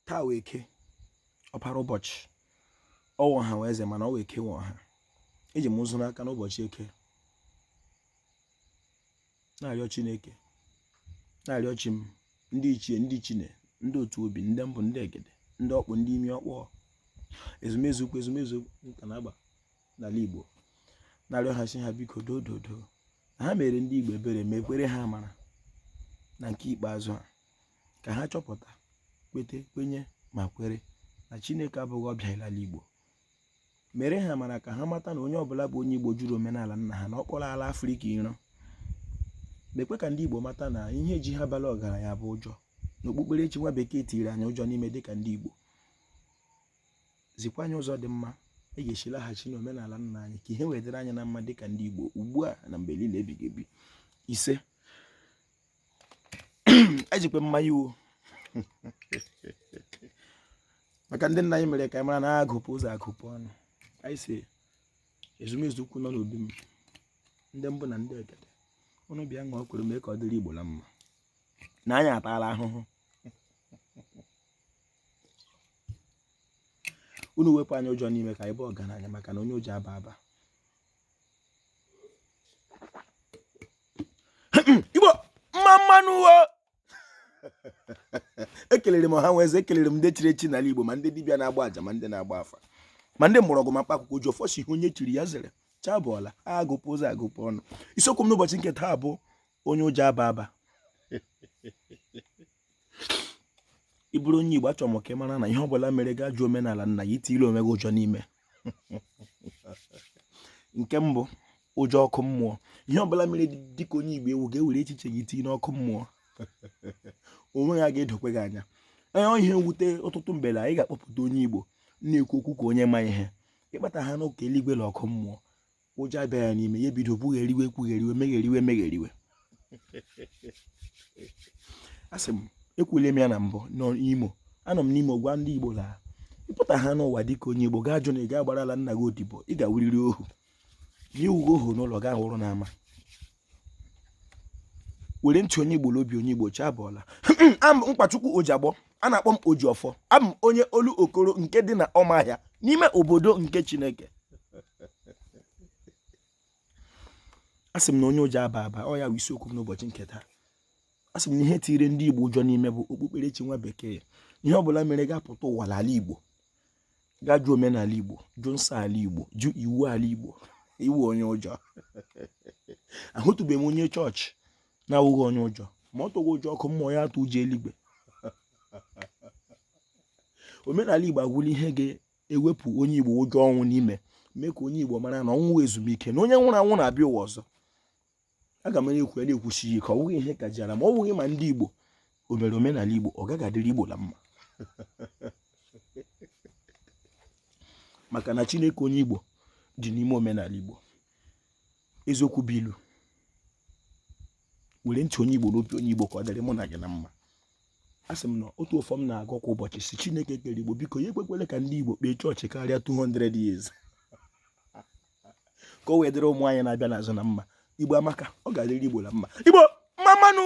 taa wee eke ọpara ụbọchị ọwụ ha wee eze mana ọ wee eke nwe ọha eji m ụzụ n'aka n'ụbọchị eke na-arịọ Chineke na-arịọ chi m ndị ichie ndị chine ndị otu obi ndị mbụ ndị egede ndị ọkpụ ndị imi ọkpọ ezumezu nka na agba n'ala Igbo na-arịọ ha si ha biko dododo na ha mere ndị Igbo ebere ma ekwere ha amara na nke ikpeazụ ha ka ha chọpụta kpete kwenye ma kwere na Chineke abụghị ọbịa n'ala Igbo mere ha mara ka ha mata na onye ọbụla bụ onye Igbo juru omenala nna ha na ọkpọrọ ala Afrịka iro mekwe ka ndị Igbo mata na ihe ji ha bala ọgaranya bụ ụjọ na okpukperechi nwa bekee tiri anyị ụjọ n'ime dịka ndị Igbo zikwa anyị ụzọ dị mma e ga-esi laghachi n'omenala nna anyị ka ihe wedere anyị na mma dịka ndị Igbo ugbu a na mgbe niile ebighị ebi. Ise ejikwe mmanya iwu maka ndị nna anyị mere ka anyị mara na agụpụ ụzọ agụpụ ọnụ. Anyị si ezumezu ukwu nọ n'obi m ndị mbụ na ndị egede unu bịa ṅụọ kwuru mee ka ọ dịrị Igbo na mma na anyị ataala ahụhụ unu wepụ anyị ụjọ n'ime ka anyị bụ ọgaranya maka na onye ụjọ aba aba. Igbo mmanụ ekelere m ha nweze ekelere m ndị chiri echi n'ala Igbo ma ndị dibịa na-agba aja ma ndị na-agba afa ma ndị mgbọrọgwụ ma mkpa akwụkwọ ji ọfọsi ihe onye chiri ya zere chabụọla agụpụ ụzọ agụpụ ọnụ. Isiokwu m n'ụbọchị nke taa bụ onye ụjọ aba aba. Ị bụrụ onye Igbo achọrọ m ka ị mara na ihe ọbụla mere gaa jụọ omenala nna ya itile onwe gị ụjọ n'ime. Nke mbụ ụjọ ọkụ mmụọ. Ihe ọbụla mere dịka onye Igbo ewu ga-ewere echiche gị tinye n'ọkụ mmụọ onwe ya ga-edokwe gị anya. Ihe mwute ọtụtụ mgbe anyị ga-akpọpụta onye Igbo na-ekwu okwu ka onye ma ihe ịkpata ha n'ụka eluigwe na ọkụ mmụọ ụjọ abịa ya n'ime ya ebido bugheriwe kwugheriwe megheriwe. Asị m ekwule m ya na mbụ n'Imo anọ m n'Imo gwa ndị Igbo la ịpụta ha n'ụwa dịka onye Igbo gaa jụ na ị ga-agbarala nna gị odibo ị ga-awuriri ohu n'iwugo ohu n'ụlọ gaa hụrụ n'ama were ntị onye Igbo n'obi onye Igbo chabụọla. Mkpachukwu Ojiagbọ a na-akpọ m Ojiọfọ abụ m onye olu okoro nke dị na Ọmahịa n'ime obodo nke Chineke. Asị m na onye ụjọ aba aba ọ ya bụ isiokwu m n'ụbọchị nke taa. Asị m na ihe tiri ndị Igbo ụjọ n'ime bụ okpukperechi nwa bekee. Ihe ọbụla mere ga-apụta ụwa n'ala Igbo gaa jụ omenala Igbo jụ nsọ ala Igbo jụ iwu ala Igbo iwu onye ụjọ. Ahụtụbeghị m onye chọọchị na-awụghị onye ụjọ ma ọ tụghị ụjọ ọkụ mmụọ ya atụ ụjọ eluigwe. Omenala Igbo agwụla ihe ga-ewepụ onye Igbo ụjọ ọnwụ n'ime mee ka onye Igbo mara na ọnwụ ezumike na onye nwụrụ anwụ na-abịa ụwa ọzọ. Aga m na-ekwu ya na-ekwusighị ike ọ bụghị ihe ka jiara ma ọ bụghị ma ndị Igbo o mere omenala Igbo ọ gaghị adịrị Igbo na mma maka na Chineke onye Igbo dị n'ime omenala Igbo. Eziokwu bụ ilu were ntị onye Igbo n'obi onye Igbo ka ọ dịrị mụ na gị na mma. Asị m na otu ụfọ m na-agụ kwa ụbọchị si Chineke kere Igbo biko ya ekwekwele ka ndị Igbo kpee chọọchị karịa 200 years ka o wee dịrị ụmụ anyị na-abịa n'azụ na mma. Igbo amaka ọ ga-adịrị Igbo na mma. Igbo mmanụ